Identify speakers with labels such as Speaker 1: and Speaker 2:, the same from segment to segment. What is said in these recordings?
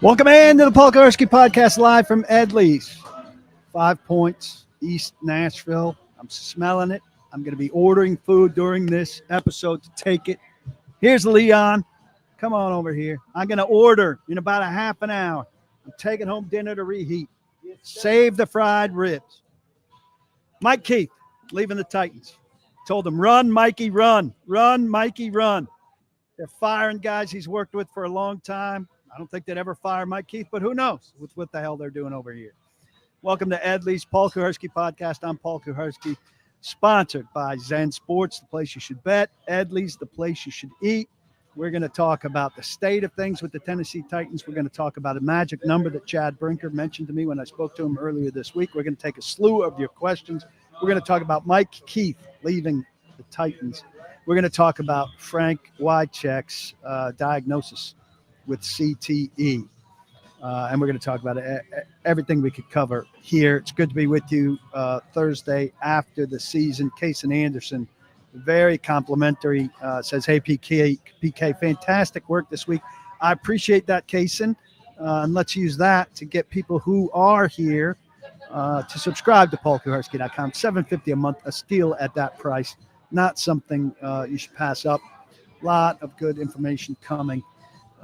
Speaker 1: Welcome into the Paul Kuharsky podcast live from Edleys. 5 Points, East Nashville. I'm smelling it. I'm going to be ordering food during this episode to take it. Here's Leon. Come on over here. I'm going to order in about a half an hour. I'm taking home dinner to reheat. Save the fried ribs. Mike Keith, leaving the Titans. Told him, run, Mikey, run. Run, Mikey, run. They're firing guys he's worked with for a long time. I don't think they'd ever fire Mike Keith, but who knows with what the hell they're doing over here. Welcome to Edleys, Paul Kuharsky podcast. I'm Paul Kuharsky, sponsored by Zen Sports, the place you should bet. Edleys, the place you should eat. We're going to talk about the state of things with the Tennessee Titans. We're going to talk about a magic number that Chad Brinker mentioned to me when I spoke to him earlier this week. We're going to take a slew of your questions. We're going to talk about Mike Keith leaving the Titans. We're going to talk about Frank Wycheck's diagnosis with CTE. And we're going to talk about everything we could cover here. It's good to be with you Thursday after the season. Kaysen Anderson, very complimentary, says, hey, PK, fantastic work this week. I appreciate that, Kaysen. And let's use that to get people who are here to subscribe to paulkuharsky.com. $7.50 a month, a steal at that price. Not something you should pass up. A lot of good information coming.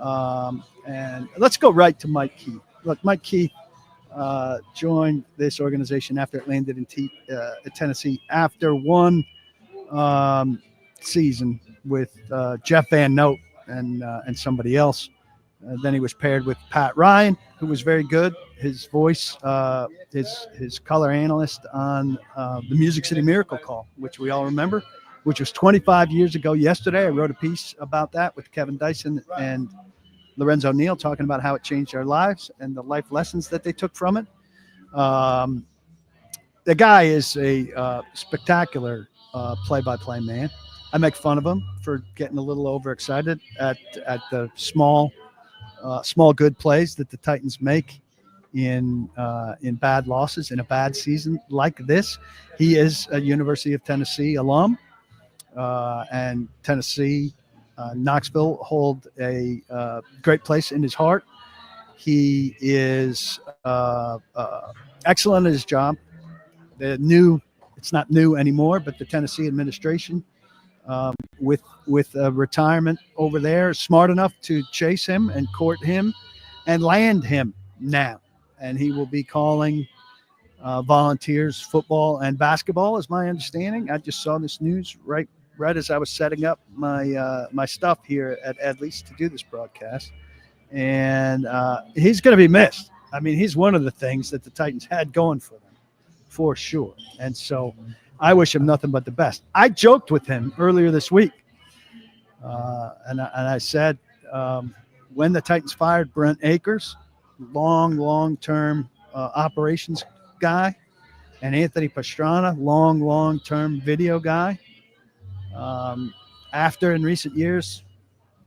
Speaker 1: And let's go right to Mike Keith. Look, Mike Keith joined this organization after it landed in Tennessee after one season with Jeff Van Note and somebody else. Then he was paired with Pat Ryan, who was very good. His voice, his color analyst on the Music City Miracle Call, which we all remember, which was 25 years ago yesterday. I wrote a piece about that with Kevin Dyson and Lorenzo Neal, talking about how it changed their lives and the life lessons that they took from it. The guy is a spectacular play-by-play man. I make fun of him for getting a little overexcited at the small good plays that the Titans make in bad losses in a bad season like this. He is a University of Tennessee alum, and Tennessee, Knoxville hold a great place in his heart. He is excellent at his job. It's not new anymore, but the Tennessee administration, with retirement over there, is smart enough to chase him and court him and land him now. And he will be calling Volunteers football and basketball, is my understanding. I just saw this news right as I was setting up my stuff here at Edleys to do this broadcast. And he's going to be missed. I mean, he's one of the things that the Titans had going for them, for sure. And so I wish him nothing but the best. I joked with him earlier this week, and I said, when the Titans fired Brent Akers, long-term operations guy, and Anthony Pastrana, long-term video guy, after in recent years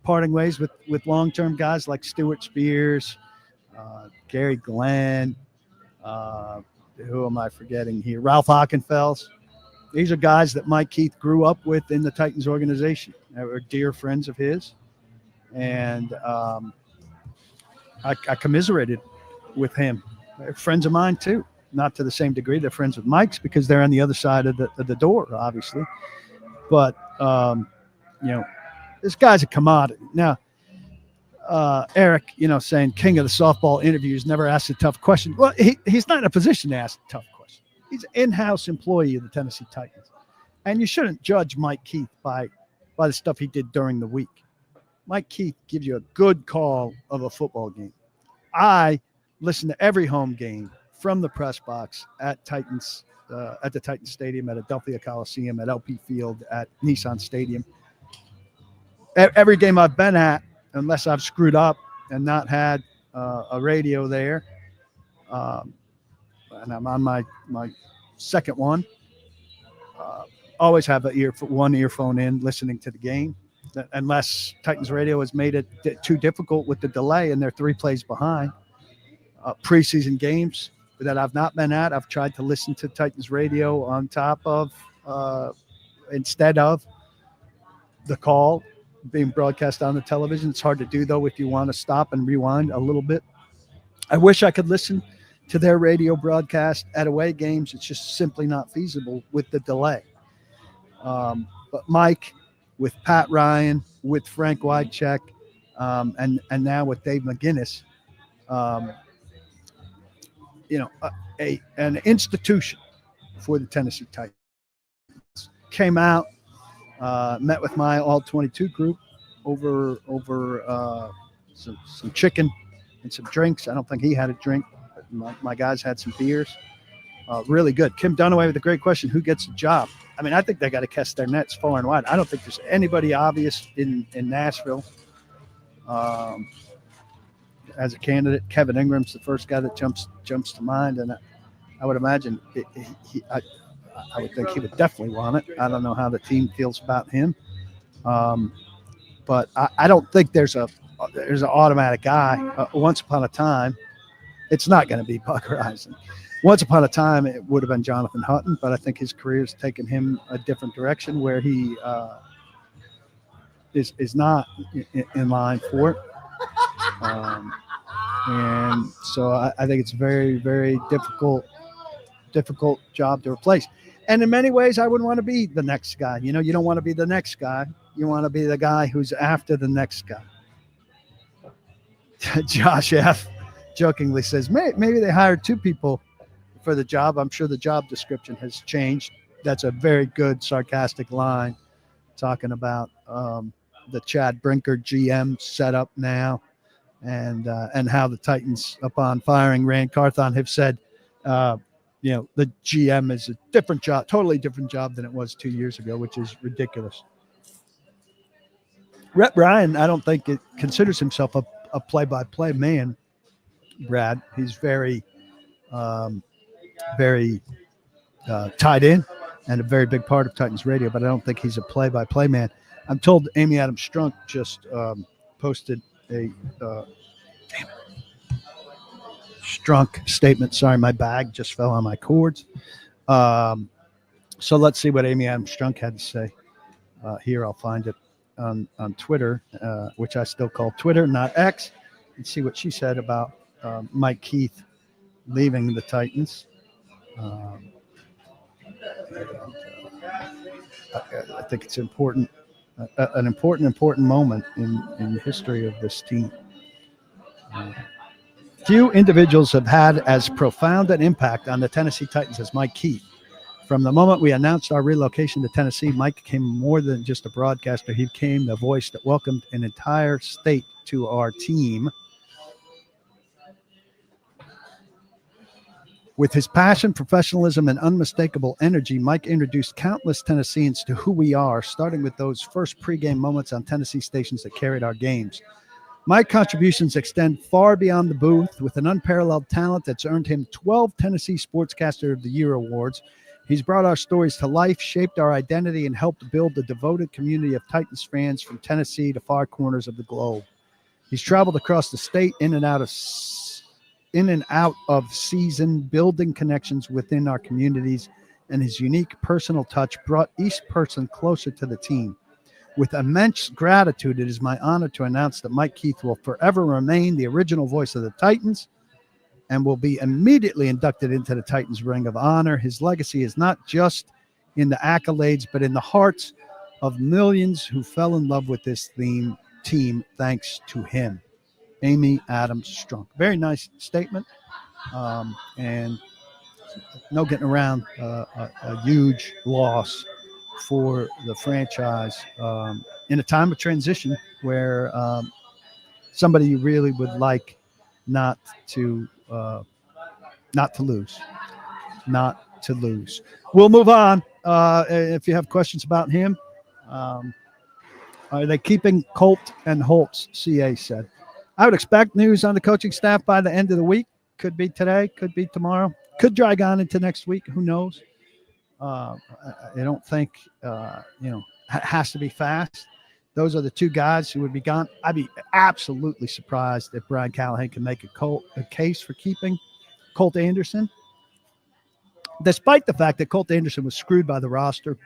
Speaker 1: parting ways with long-term guys like Stuart Spears, Gary Glenn, who am I forgetting here? Ralph Hockenfels. These are guys that Mike Keith grew up with in the Titans organization. They were dear friends of his. And I commiserated with him. They're friends of mine too, not to the same degree. They're friends with Mike's because they're on the other side of the door, obviously. But, this guy's a commodity. Now, Eric, saying king of the softball interviews, never asked a tough question. Well, he's not in a position to ask a tough question. He's an in-house employee of the Tennessee Titans. And you shouldn't judge Mike Keith by the stuff he did during the week. Mike Keith gives you a good call of a football game. I listen to every home game from the press box at the Titans Stadium, at Adelphia Coliseum, at LP Field, at Nissan Stadium. Every game I've been at, unless I've screwed up and not had a radio there. And I'm on my second one. Always have one earphone in, listening to the game, unless Titans radio has made it too difficult with the delay and they're 3 plays behind. Preseason games that I've not been at, I've tried to listen to Titans radio on top of instead of the call being broadcast on the television. It's hard to do, though, if you want to stop and rewind a little bit. I wish I could listen to their radio broadcast at away games. It's just simply not feasible with the delay. But Mike, with Pat Ryan, with Frank Wycheck, and now with Dave McGinnis, an institution for the Tennessee Titans. Came out, met with my all-22 group over some chicken and some drinks. I don't think he had a drink, but my guys had some beers. Really good. Kim Dunaway with a great question. Who gets the job? I mean, I think they got to cast their nets far and wide. I don't think there's anybody obvious in Nashville as a candidate. Kevin Ingram's the first guy that jumps to mind, and I would imagine I would think he would definitely want it. I don't know how the team feels about him, but I don't think there's an automatic guy. Once upon a time, it's not going to be Buck Reising. Once upon a time, it would have been Jonathan Hutton, but I think his career's taken him a different direction where he is not in line for it. And so I think it's a very, very difficult job to replace. And in many ways, I wouldn't want to be the next guy. You don't want to be the next guy. You want to be the guy who's after the next guy. Josh F. jokingly says, maybe they hired 2 people for the job. I'm sure the job description has changed. That's a very good sarcastic line, talking about the Chad Brinker GM setup now, and how the Titans, upon firing Ran Carthon, have said, the GM is a different job, totally different job than it was 2 years ago, which is ridiculous. Rhett Bryan, I don't think it considers himself a play-by-play man, Brad. He's very tied in and a very big part of Titans radio, but I don't think he's a play-by-play man. I'm told Amy Adam Strunk just posted a Strunk statement. Sorry, my bag just fell on my cords. So let's see what Amy Adam Strunk had to say. Here, I'll find it on Twitter, which I still call Twitter, not X, and see what she said about Mike Keith leaving the Titans. I think it's important, an important moment in the history of this team. Few individuals have had as profound an impact on the Tennessee Titans as Mike Keith. From the moment we announced our relocation to Tennessee, Mike became more than just a broadcaster. He became the voice that welcomed an entire state to our team. With his passion, professionalism, and unmistakable energy, Mike introduced countless Tennesseans to who we are, starting with those first pregame moments on Tennessee stations that carried our games. Mike's contributions extend far beyond the booth, with an unparalleled talent that's earned him 12 Tennessee Sportscaster of the Year awards. He's brought our stories to life, shaped our identity, and helped build the devoted community of Titans fans from Tennessee to far corners of the globe. He's traveled across the state in and out of season, building connections within our communities, and his unique personal touch brought each person closer to the team. With immense gratitude, it is my honor to announce that Mike Keith will forever remain the original voice of the Titans and will be immediately inducted into the Titans Ring of Honor. His legacy is not just in the accolades, but in the hearts of millions who fell in love with this team thanks to him. Amy Adam Strunk. Very nice statement, and no getting around a huge loss for the franchise in a time of transition where somebody you really would like not to lose. We'll move on. If you have questions about him, are they keeping Colt and Holtz? CA said. I would expect news on the coaching staff by the end of the week. Could be today, could be tomorrow, could drag on into next week. Who knows? I don't think, has to be fast. Those are the two guys who would be gone. I'd be absolutely surprised if Brian Callahan can make a case for keeping Colt Anderson, despite the fact that Colt Anderson was screwed by the roster.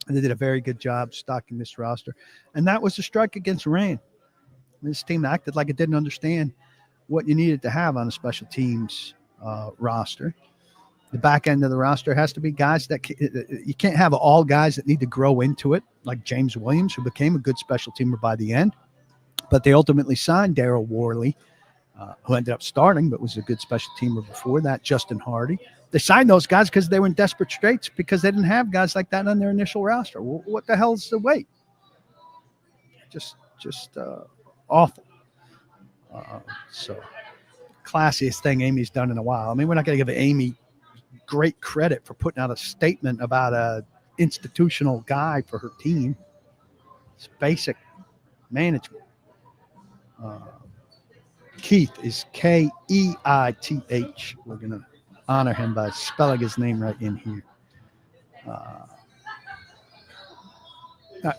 Speaker 1: And they did a very good job stocking this roster. And that was a strike against Ran. This team acted like it didn't understand what you needed to have on a special teams roster. The back end of the roster has to be guys that you can't have all guys that need to grow into it, like James Williams, who became a good special teamer by the end. But they ultimately signed Daryl Worley, who ended up starting, but was a good special teamer before that, Justin Hardy. They signed those guys because they were in desperate straits because they didn't have guys like that on their initial roster. Well, what the hell is the wait? Just awful. So classiest thing Amy's done in a while. I mean, we're not going to give Amy great credit for putting out a statement about a institutional guy for her team. It's basic management. Keith is Keith. We're going to honor him by spelling his name right in here.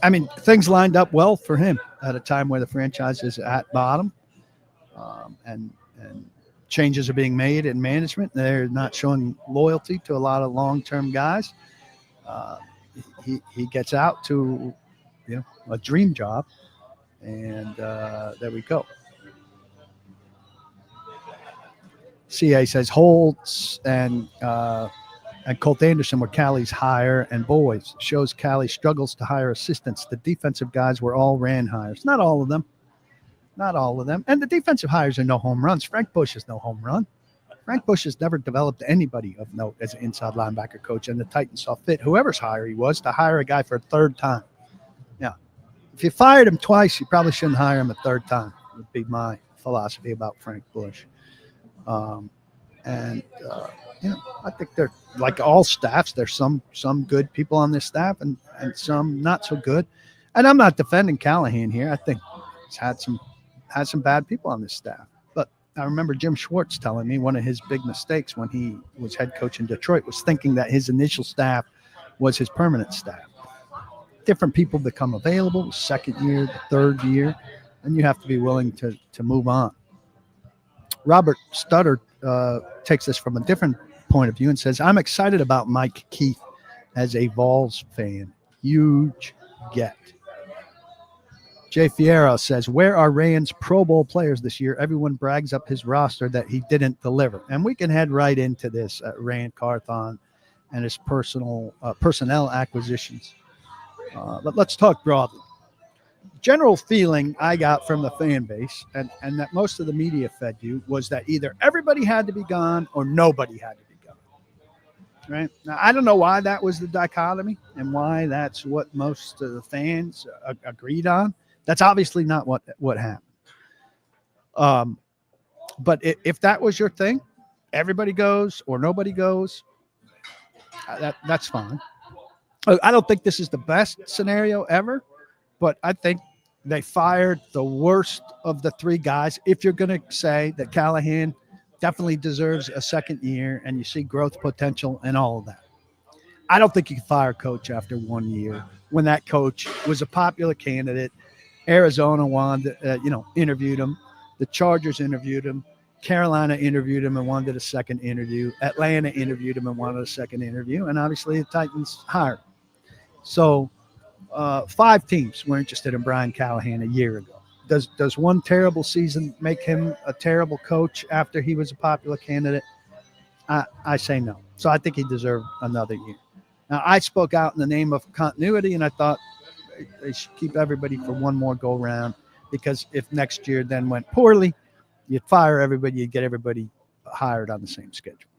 Speaker 1: I mean, things lined up well for him at a time where the franchise is at bottom, and changes are being made in management. They're not showing loyalty to a lot of long-term guys. He gets out to, a dream job, and there we go. CA says Holtz and Colt Anderson were Callie's hire and boys. Shows Callie struggles to hire assistants. The defensive guys were all Ran hires. Not all of them. Not all of them. And the defensive hires are no home runs. Frank Bush is no home run. Frank Bush has never developed anybody of note as an inside linebacker coach, and the Titans saw fit, whoever's hire he was, to hire a guy for a third time. Yeah. If you fired him twice, you probably shouldn't hire him a third time, would be my philosophy about Frank Bush. I think they're like all staffs. There's some good people on this staff and some not so good. And I'm not defending Callahan here. I think he's had some bad people on this staff. But I remember Jim Schwartz telling me one of his big mistakes when he was head coach in Detroit was thinking that his initial staff was his permanent staff. Different people become available, second year, the third year, and you have to be willing to move on. Robert Stutter takes this from a different point of view and says, I'm excited about Mike Keith as a Vols fan. Huge get. Jay Fierro says, where are Ran's Pro Bowl players this year? Everyone brags up his roster that he didn't deliver. And we can head right into this Ran Carthon and his personnel acquisitions. But let's talk broadly. General feeling I got from the fan base and that most of the media fed you was that either everybody had to be gone or nobody had to be gone. Right? Now, I don't know why that was the dichotomy and why that's what most of the fans agreed on. That's obviously not what happened. But if that was your thing, everybody goes or nobody goes, that's fine. I don't think this is the best scenario ever, but I think they fired the worst of the three guys. If you're going to say that Callahan definitely deserves a second year and you see growth potential and all of that, I don't think you can fire a coach after 1 year when that coach was a popular candidate. Arizona wanted, interviewed him. The Chargers interviewed him. Carolina interviewed him and wanted a second interview. Atlanta interviewed him and wanted a second interview. And obviously the Titans hired him. So 5 teams were interested in Brian Callahan a year ago. Does one terrible season make him a terrible coach after he was a popular candidate? I say no. So I think he deserved another year. Now, I spoke out in the name of continuity, and I thought they should keep everybody for one more go-round, because if next year then went poorly, you'd fire everybody, you'd get everybody hired on the same schedule.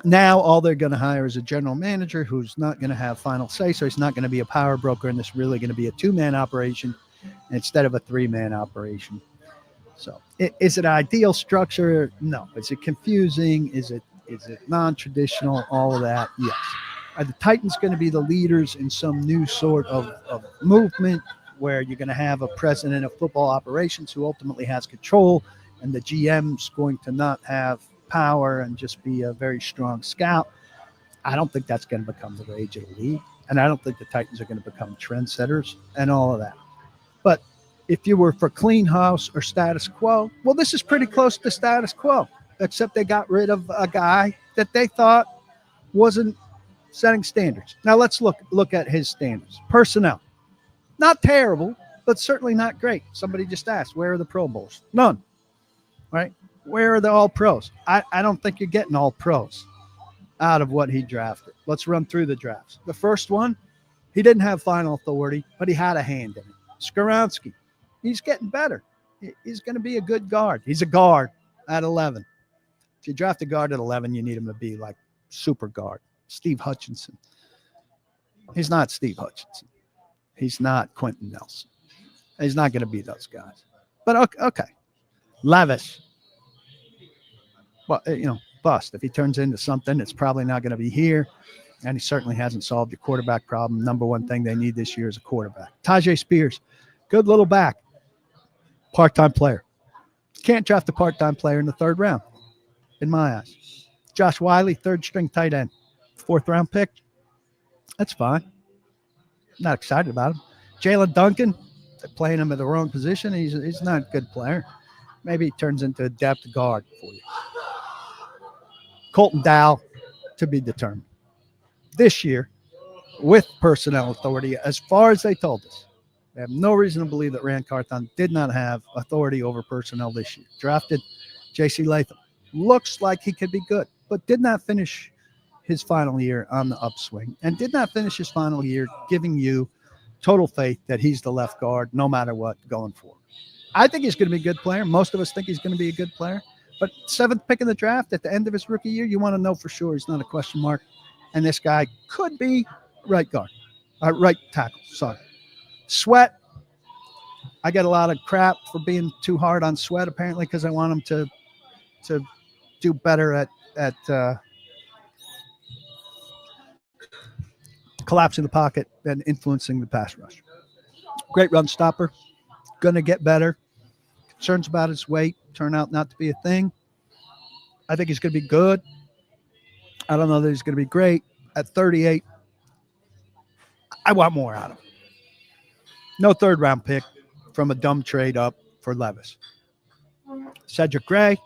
Speaker 1: Now all they're going to hire is a general manager who's not going to have final say, so he's not going to be a power broker, and it's really going to be a 2-man operation instead of a 3-man operation. So is it ideal structure? No. Is it confusing? Is it non-traditional? All of that? Yes. Are the Titans going to be the leaders in some new sort of movement? where you're going to have a president of football operations who ultimately has control, and the GM's going to not have power and just be a very strong scout. I don't think that's going to become the rage of the league. And I don't think the Titans are going to become trendsetters and all of that. But if you were for clean house or status quo, well, this is pretty close to status quo, except they got rid of a guy that they thought wasn't setting standards. Now let's look at his standards. Personnel. Not terrible, but certainly not great. Somebody just asked, where are the Pro Bowls? None. Right? Where are the all pros? I don't think you're getting all pros out of what he drafted. Let's run through the drafts. The first one, he didn't have final authority, but he had a hand in it. Skoronski, he's getting better. He's going to be a good guard. He's a guard at 11. If you draft a guard at 11, you need him to be like super guard. Steve Hutchinson. He's not Steve Hutchinson. He's not Quentin Nelson. He's not going to be those guys. But okay. Levis. Well, bust. If he turns into something, it's probably not going to be here. And he certainly hasn't solved your quarterback problem. Number one thing they need this year is a quarterback. Tajay Spears, good little back. Part-time player. Can't draft a part-time player in the third round, in my eyes. Josh Wiley, third-string tight end. Fourth-round pick. That's fine. Not excited about him. Jalen Duncan, they're playing him at the wrong position. He's not a good player. Maybe he turns into a depth guard for you. Colton Dow, to be determined. This year, with personnel authority, as far as they told us, they have no reason to believe that Ran Carthon did not have authority over personnel this year. Drafted J.C. Latham. Looks like he could be good, but did not finish his final year on the upswing and did not finish his final year giving you total faith that he's the left guard no matter what going forward. I think he's going to be a good player. Most of us think he's going to be a good player. But 7th pick in the draft at the end of his rookie year, you want to know for sure he's not a question mark. And this guy could be right tackle. Sorry. Sweat. I get a lot of crap for being too hard on Sweat, apparently, because I want him to do better at collapsing the pocket and influencing the pass rush. Great run stopper. Going to get better. Concerns about his weight turn out not to be a thing. I think he's going to be good. I don't know that he's going to be great. At 38, I want more out of him. No third-round pick from a dumb trade up for Levis. Cedric Gray,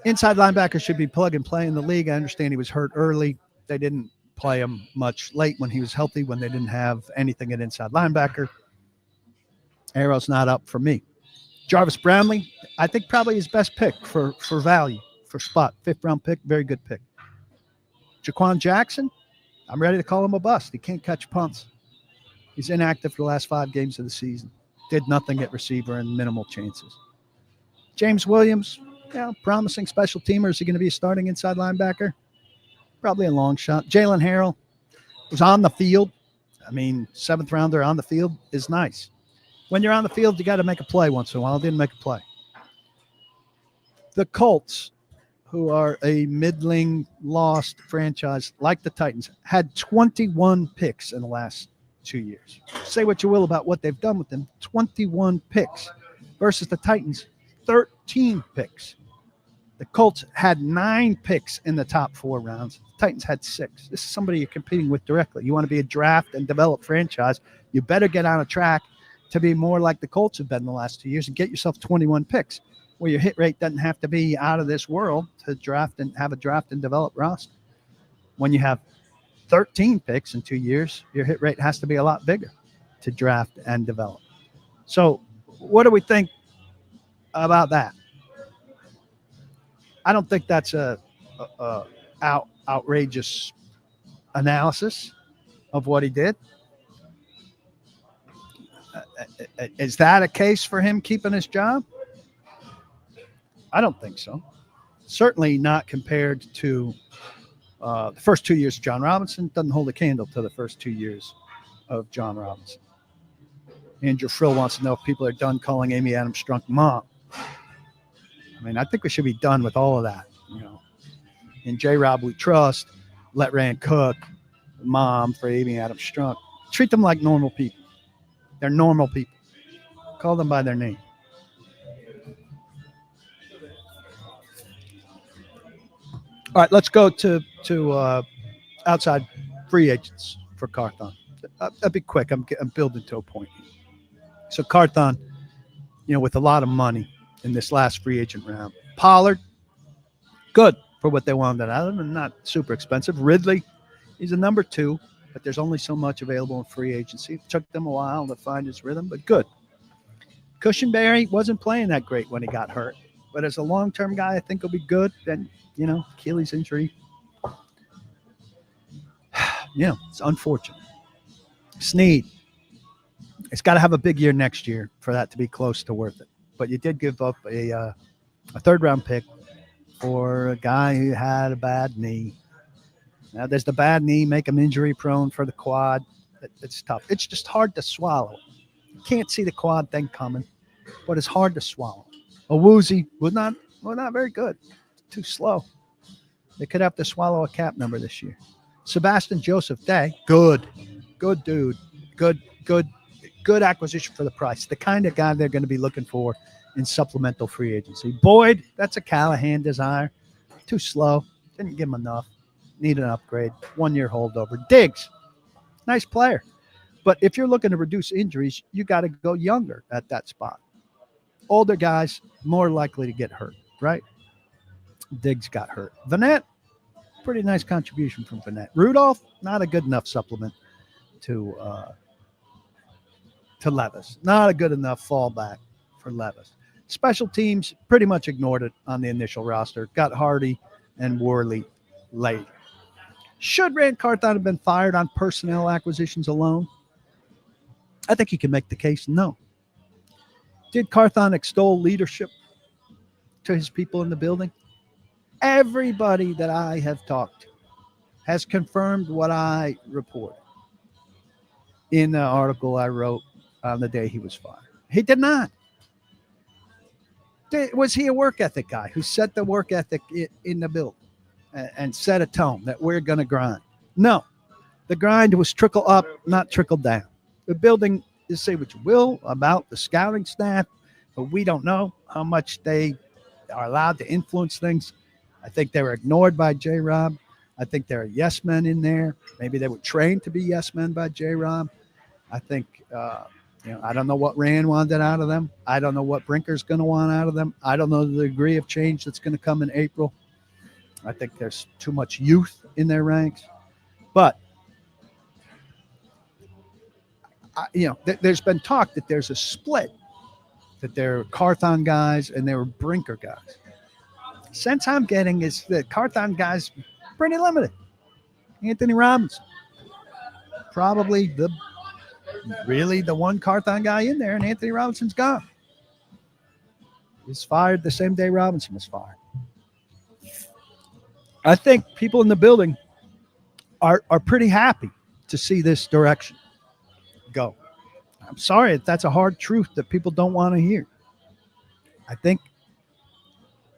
Speaker 1: inside linebacker, should be plug and play in the league. I understand he was hurt early. They didn't play him much late when he was healthy, when they didn't have anything at inside linebacker. Arrow's not up for me. Jarvis Brownlee, I think probably his best pick for value, for spot. 5th-round pick, very good pick. Jaquan Jackson, I'm ready to call him a bust. He can't catch punts. He's inactive for the last 5 games of the season. Did nothing at receiver and minimal chances. James Williams, promising special teamer. Is he going to be a starting inside linebacker? Probably a long shot. Jalen Harrell was on the field. 7th rounder on the field is nice. When you're on the field, you got to make a play once in a while. Didn't make a play. The Colts, who are a middling, lost franchise like the Titans, had 21 picks in the last 2 years. Say what you will about what they've done with them. 21 picks versus the Titans, 13 picks. The Colts had 9 picks in the top 4 rounds. The Titans had 6. This is somebody you're competing with directly. You want to be a draft and develop franchise. You better get on a track to be more like the Colts have been the last 2 years and get yourself 21 picks, where your hit rate doesn't have to be out of this world to draft and have a draft and develop roster. When you have 13 picks in 2 years, your hit rate has to be a lot bigger to draft and develop. So what do we think about that? I don't think that's a outrageous analysis of what he did. Is that a case for him keeping his job? I don't think so. Certainly not compared to the first 2 years of John Robinson. Doesn't hold a candle to the first 2 years of John Robinson. Andrew Frill wants to know if people are done calling Amy Adam Strunk mom. I think we should be done with all of that. In J-Rob we trust. Let Rand cook. Mom for Amy Adam Strunk. Treat them like normal people. They're normal people. Call them by their name. All right, let's go to outside free agents for Carthon. I'll be quick. I'm building to a point. So Carthon, with a lot of money in this last free agent round. Pollard, good for what they wanted out of him, and not super expensive. Ridley, he's a number 2, but there's only so much available in free agency. It took them a while to find his rhythm, but good. Cushenberry wasn't playing that great when he got hurt, but as a long-term guy, I think he'll be good. Then, Achilles injury, it's unfortunate. Snead, it's got to have a big year next year for that to be close to worth it. But you did give up a third-round pick for a guy who had a bad knee. Now, there's the bad knee, make him injury-prone for the quad. It's tough. It's just hard to swallow. You can't see the quad thing coming, but it's hard to swallow. Owuzie was not very good. Too slow. They could have to swallow a cap number this year. Sebastian Joseph Day, good dude, good acquisition for the price. The kind of guy they're going to be looking for in supplemental free agency. Boyd, that's a Callahan desire. Too slow. Didn't give him enough. Need an upgrade. 1-year holdover. Diggs, nice player. But if you're looking to reduce injuries, you got to go younger at that spot. Older guys, more likely to get hurt, right? Diggs got hurt. Vanette, pretty nice contribution from Vanette. Rudolph, not a good enough supplement to Levis. Not a good enough fallback for Levis. Special teams pretty much ignored it on the initial roster. Got Hardy and Worley late. Should Ran Carthon have been fired on personnel acquisitions alone? I think you can make the case no. Did Carthon extol leadership to his people in the building? Everybody that I have talked to has confirmed what I reported in the article I wrote on the day he was fired. He did not. Was he a work ethic guy who set the work ethic in the building and set a tone that we're going to grind? No. The grind was trickle up, not trickle down. The building, you say what you will about the scouting staff, but we don't know how much they are allowed to influence things. I think they were ignored by J-Rob. I think there are yes men in there. Maybe they were trained to be yes men by J-Rob. I think, I don't know what Ran wanted out of them. I don't know what Brinker's going to want out of them. I don't know the degree of change that's going to come in April. I think there's too much youth in their ranks. But, there's been talk that there's a split, that there are Carthon guys and there are Brinker guys. Sense I'm getting is that Carthon guys pretty limited. Anthony Robinson, probably the one Carthon guy in there, and Anthony Robinson's gone. He's fired the same day Robinson was fired. I think people in the building are pretty happy to see this direction go. I'm sorry if that's a hard truth that people don't want to hear. I think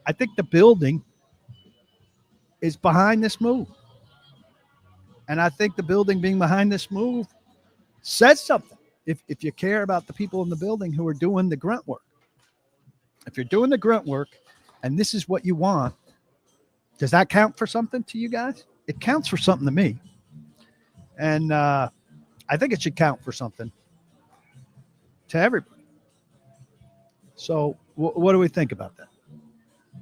Speaker 1: the building is behind this move. And I think the building being behind this move says something. If you care about the people in the building who are doing the grunt work. If you're doing the grunt work and this is what you want, does that count for something to you guys? It counts for something to me. And I think it should count for something to everybody. So what do we think about that?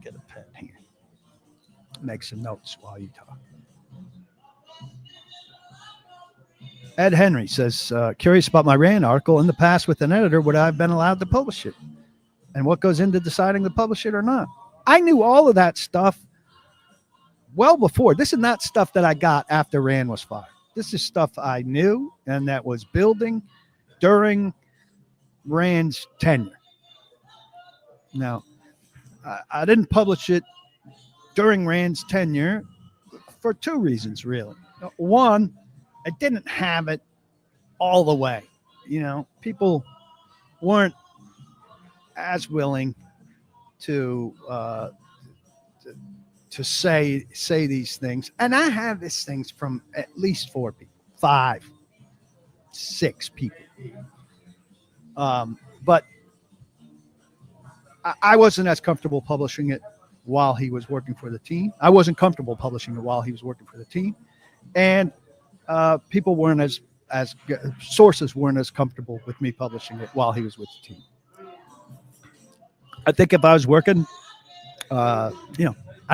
Speaker 1: Get a pen here. Make some notes while you talk. Ed Henry says, curious about my Ran article. In the past with an editor, would I have been allowed to publish it? And what goes into deciding to publish it or not? I knew all of that stuff well before. This is not stuff that I got after Ran was fired. This is stuff I knew and that was building during Ran's tenure. Now, I didn't publish it during Ran's tenure for two reasons, really. One, I didn't have it all the way. People weren't as willing to say these things. And I have these things from at least 4 people, 5, 6 people. But I wasn't as comfortable publishing it while he was working for the team. I wasn't comfortable publishing it while he was working for the team, and people weren't as sources weren't as comfortable with me publishing it while he was with the team. I think if I was working, I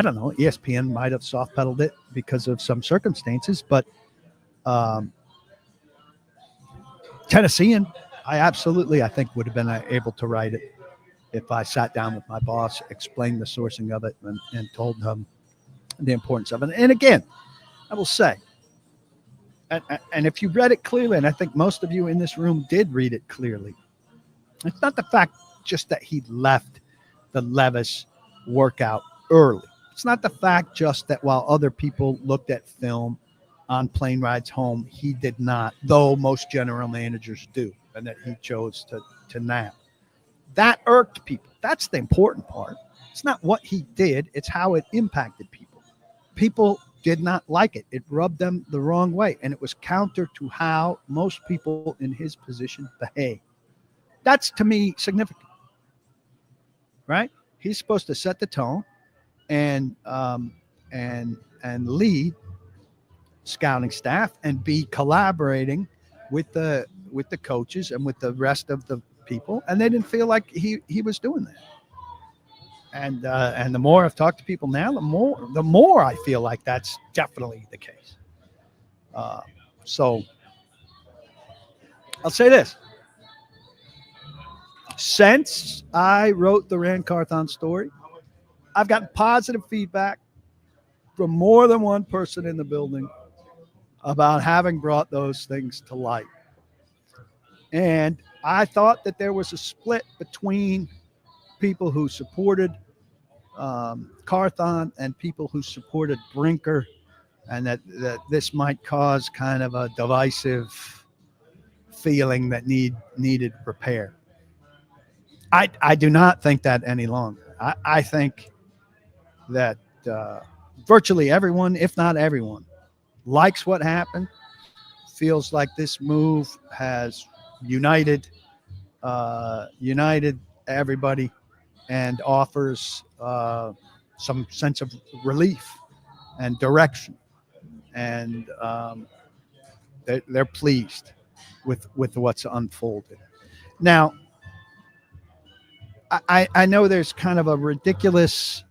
Speaker 1: don't know, ESPN might have soft pedaled it because of some circumstances, but Tennessean, I think would have been able to write it if I sat down with my boss, explained the sourcing of it, and told him the importance of it. And again, I will say, and if you read it clearly, and I think most of you in this room did read it clearly, it's not the fact just that he left the Levis workout early. It's not the fact just that while other people looked at film on plane rides home, he did not, though most general managers do, and that he chose to nap. That irked people. That's the important part. It's not what he did, it's how it impacted people. People did not like it. It rubbed them the wrong way, and it was counter to how most people in his position behave. That's, to me, significant, right? He's supposed to set the tone and lead scouting staff and be collaborating with the coaches and with the rest of the people, and they didn't feel like he was doing that. And the more I've talked to people now, the more I feel like that's definitely the case. So I'll say this: since I wrote the Ran Carthon story, I've gotten positive feedback from more than one person in the building about having brought those things to light. And I thought that there was a split between people who supported Carthon and people who supported Brinker, and that this might cause kind of a divisive feeling that needed repair. I do not think that any longer. I think that virtually everyone, if not everyone, likes what happened, feels like this move has united everybody and offers some sense of relief and direction, and they're pleased with what's unfolded. Now, I know there's kind of a ridiculous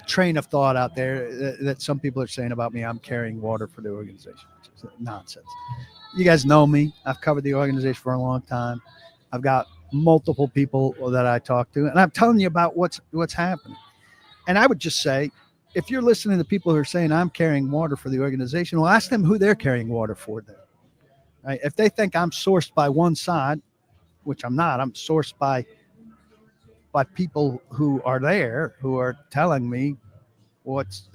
Speaker 1: train of thought out there that some people are saying about me. I'm carrying water for the organization, which is nonsense. You guys know me. I've covered the organization for a long time. I've got multiple people that I talk to, and I'm telling you about what's happening. And I would just say, if you're listening to people who are saying I'm carrying water for the organization, well, ask them who they're carrying water for then. Right? If they think I'm sourced by one side, which I'm not, I'm sourced by people who are there, who are telling me what's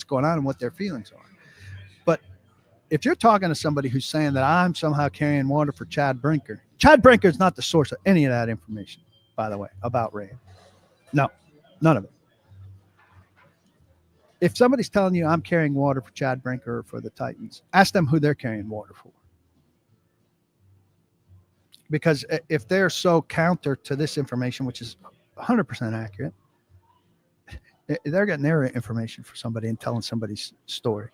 Speaker 1: going on and what their feelings are. But if you're talking to somebody who's saying that I'm somehow carrying water for Chad Brinker is not the source of any of that information, by the way, about Ran. No, none of it. If somebody's telling you I'm carrying water for Chad Brinker or for the Titans, ask them who they're carrying water for. Because if they're so counter to this information, which is 100% accurate, they're getting their information for somebody and telling somebody's story.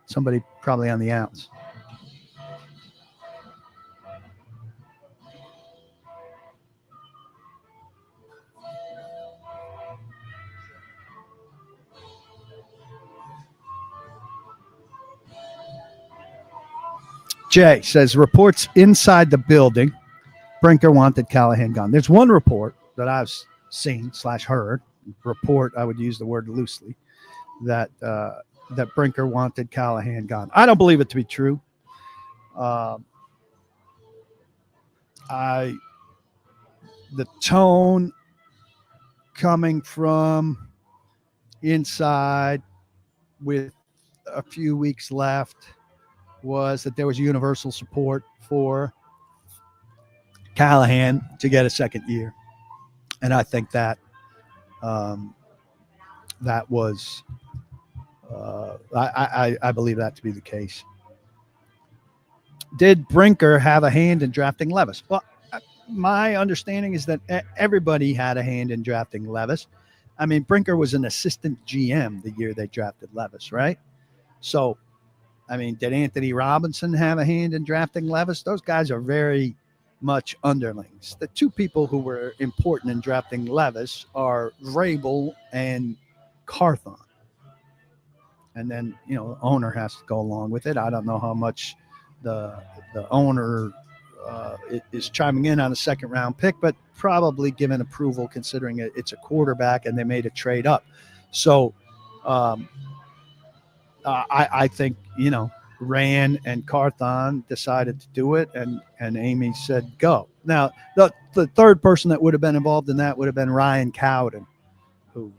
Speaker 1: Somebody probably on the outs. Jay says, reports inside the building, Brinker wanted Callahan gone. There's one report that I've seen / heard, report, I would use the word loosely, that Brinker wanted Callahan gone. I don't believe it to be true. The tone coming from inside with a few weeks left was that there was universal support for Callahan to get a second year. And I think that that was I believe that to be the case. Did Brinker have a hand in drafting Levis? Well, my understanding is that everybody had a hand in drafting Levis. I mean, Brinker was an assistant GM the year they drafted Levis, right? So, I mean, did Anthony Robinson have a hand in drafting Levis? Those guys are very much underlings. The two people who were important in drafting Levis are Vrabel and Carthon. And then, the owner has to go along with it. I don't know how much the owner is chiming in on a second round pick, but probably given approval considering it's a quarterback and they made a trade up. So I think, Ran and Carthon decided to do it, and Amy said go. Now, the third person that would have been involved in that would have been Ryan Cowden, who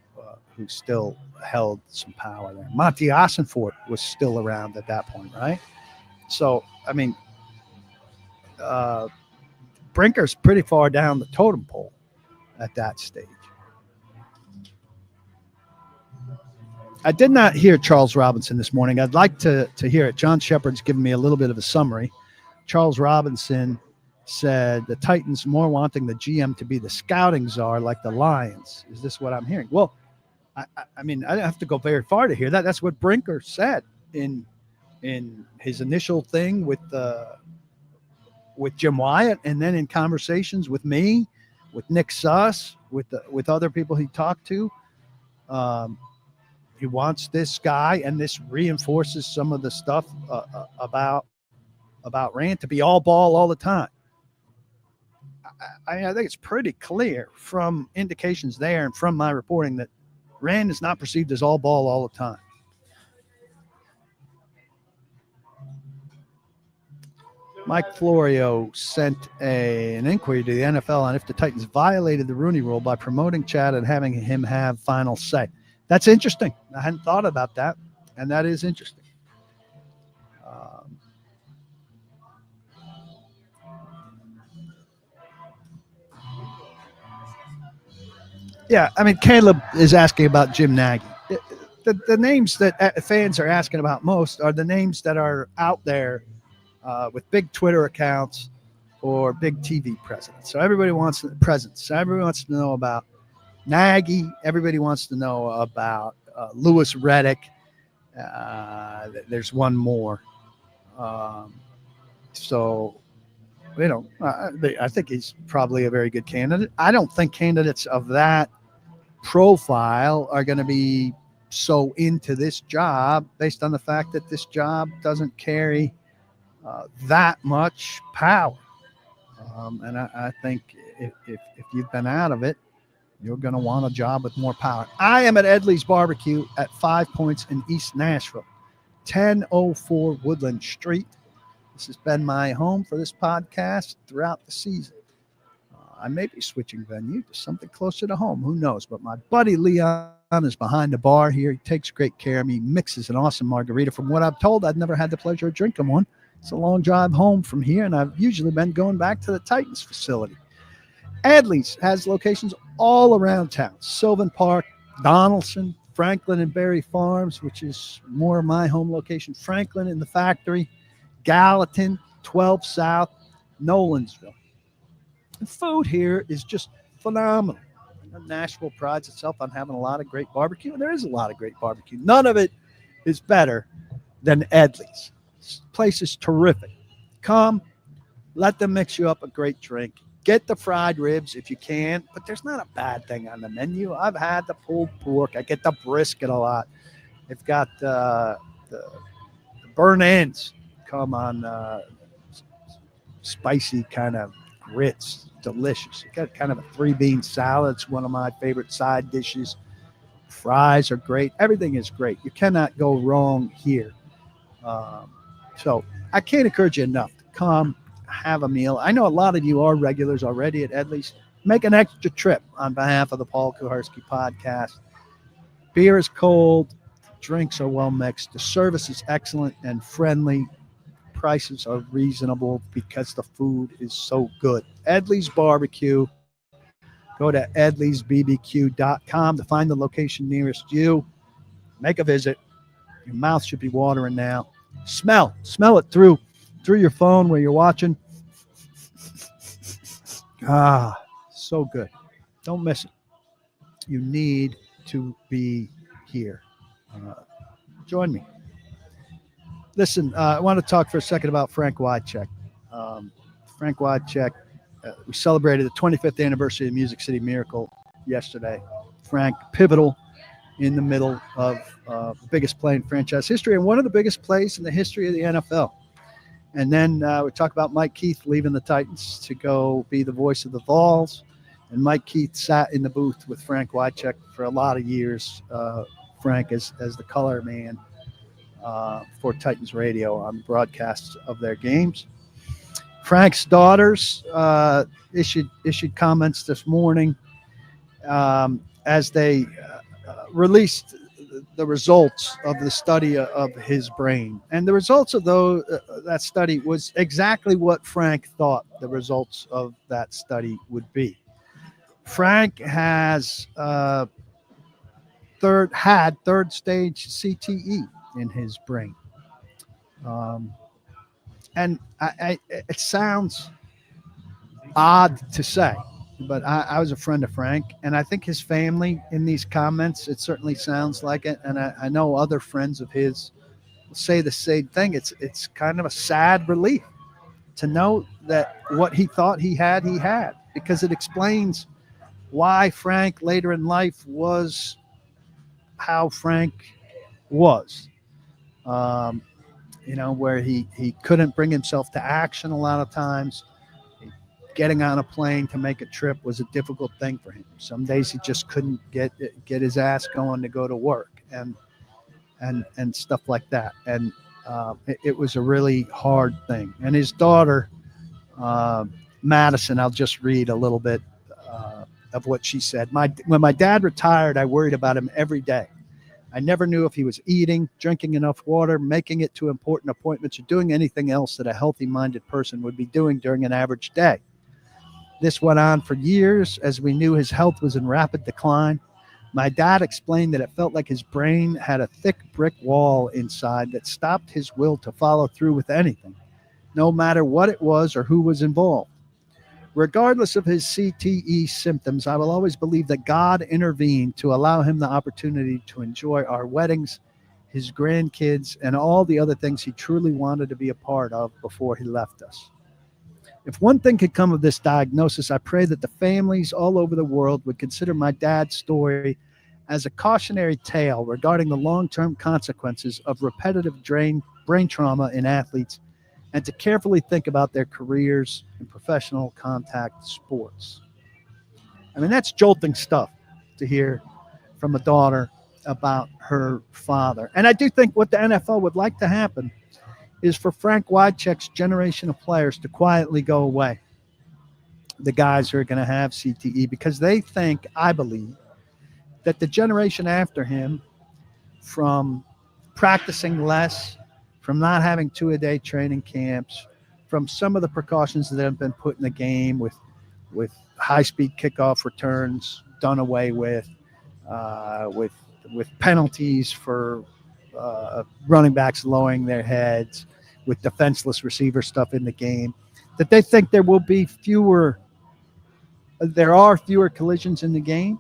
Speaker 1: still held some power there. Monty Ossenfort was still around at that point, right? So, I mean, Brinker's pretty far down the totem pole at that stage. I did not hear Charles Robinson this morning. I'd like to hear it. John Shepard's given me a little bit of a summary. Charles Robinson said the Titans more wanting the GM to be the scouting czar like the Lions. Is this what I'm hearing? Well, I mean, I don't have to go very far to hear that. That's what Brinker said in his initial thing with Jim Wyatt, and then in conversations with me, with Nick Suss, with other people he talked to. He wants this guy, and this reinforces some of the stuff about Rand to be all ball all the time. I think it's pretty clear from indications there and from my reporting that Rand is not perceived as all ball all the time. Mike Florio sent an inquiry to the NFL on if the Titans violated the Rooney Rule by promoting Chad and having him have final say. That's interesting. I hadn't thought about that, and that is interesting. Yeah, I mean, Caleb is asking about Jim Nagy. The names that fans are asking about most are the names that are out there with big Twitter accounts or big TV presence. So everybody wants presence. So everybody wants to know about Nagy. Everybody wants to know about Lewis Reddick. There's one more. I think he's probably a very good candidate. I don't think candidates of that profile are going to be so into this job based on the fact that this job doesn't carry that much power. And I think if you've been out of it, you're going to want a job with more power. I am at Edley's BBQ at 5 Points in East Nashville, 1004 Woodland Street. This has been my home for this podcast throughout the season. I may be switching venue to something closer to home. Who knows? But my buddy Leon is behind the bar here. He takes great care of me, mixes an awesome margarita. From what I'm told, I've never had the pleasure of drinking one. It's a long drive home from here, and I've usually been going back to the Titans facility. Edleys has locations all around town. Sylvan Park, Donaldson, Franklin and Berry Farms, which is more of my home location. Franklin in the factory, Gallatin, 12 South, Nolansville. The food here is just phenomenal. Nashville prides itself on having a lot of great barbecue, and there is a lot of great barbecue. None of it is better than Edleys. This place is terrific. Come, let them mix you up a great drink. Get the fried ribs if you can, but there's not a bad thing on the menu. I've had the pulled pork. I get the brisket a lot. They've got the burnt ends come on spicy kind of grits. Delicious. You got kind of a 3-bean salad. It's one of my favorite side dishes. Fries are great. Everything is great. You cannot go wrong here. So I can't encourage you enough to come have a meal. I know a lot of you are regulars already at Edleys. Make an extra trip on behalf of the Paul Kuharsky podcast. Beer is cold. Drinks are well mixed. The service is excellent and friendly. Prices are reasonable because the food is so good. Edley's BBQ. Go to edleysbbq.com to find the location nearest you. Make a visit. Your mouth should be watering now. Smell it through through your phone where you're watching. So good. Don't miss it. You need to be here. Join me. Listen, I want to talk for a second about Frank Wycheck. Frank Wycheck, we celebrated the 25th anniversary of Music City Miracle yesterday. Frank, pivotal in the middle of the biggest play in franchise history and one of the biggest plays in the history of the NFL. And then we talk about Mike Keith leaving the Titans to go be the voice of the Vols. And Mike Keith sat in the booth with Frank Wycheck for a lot of years. Frank as the color man for Titans radio on broadcasts of their games. Frank's daughters issued comments this morning as they released the results of the study of his brain. And the results of that study was exactly what Frank thought the results of that study would be. Frank has third stage CTE in his brain. And it sounds odd to say, but I was a friend of Frank, and I think his family in these comments, it certainly sounds like it. And I know other friends of his say the same thing. It's kind of a sad relief to know that what he thought he had, because it explains why Frank later in life was how Frank was. Where he couldn't bring himself to action a lot of times. Getting on a plane to make a trip was a difficult thing for him. Some days he just couldn't get his ass going to go to work and stuff like that. And it was a really hard thing. And his daughter, Madison, I'll just read a little bit of what she said. When my dad retired, I worried about him every day. I never knew if he was eating, drinking enough water, making it to important appointments, or doing anything else that a healthy-minded person would be doing during an average day. This went on for years as we knew his health was in rapid decline. My dad explained that it felt like his brain had a thick brick wall inside that stopped his will to follow through with anything, no matter what it was or who was involved. Regardless of his CTE symptoms, I will always believe that God intervened to allow him the opportunity to enjoy our weddings, his grandkids, and all the other things he truly wanted to be a part of before he left us. If one thing could come of this diagnosis, I pray that the families all over the world would consider my dad's story as a cautionary tale regarding the long-term consequences of repetitive brain trauma in athletes, and to carefully think about their careers in professional contact sports. I mean, that's jolting stuff to hear from a daughter about her father. And I do think what the NFL would like to happen is for Frank Wycheck's generation of players to quietly go away, the guys who are going to have CTE, because they think, I believe, that the generation after him, from practicing less, from not having 2-a-day training camps, from some of the precautions that have been put in the game with high-speed kickoff returns done away with penalties for running backs lowering their heads, with defenseless receiver stuff in the game, that they think there are fewer collisions in the game,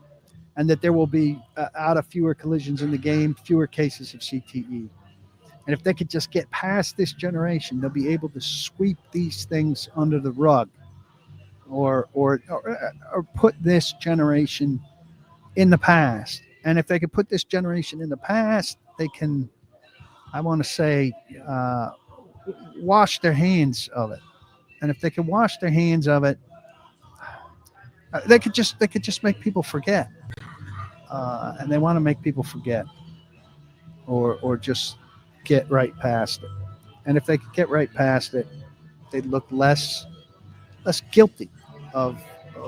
Speaker 1: and that there will be, out of fewer collisions in the game, fewer cases of CTE. And if they could just get past this generation, they'll be able to sweep these things under the rug, or put this generation in the past. And if they could put this generation in the past, they can, I want to say, wash their hands of it. And if they can wash their hands of it, they could just make people forget. And they want to make people forget, or just get right past it. And if they could get right past it, they'd look less guilty of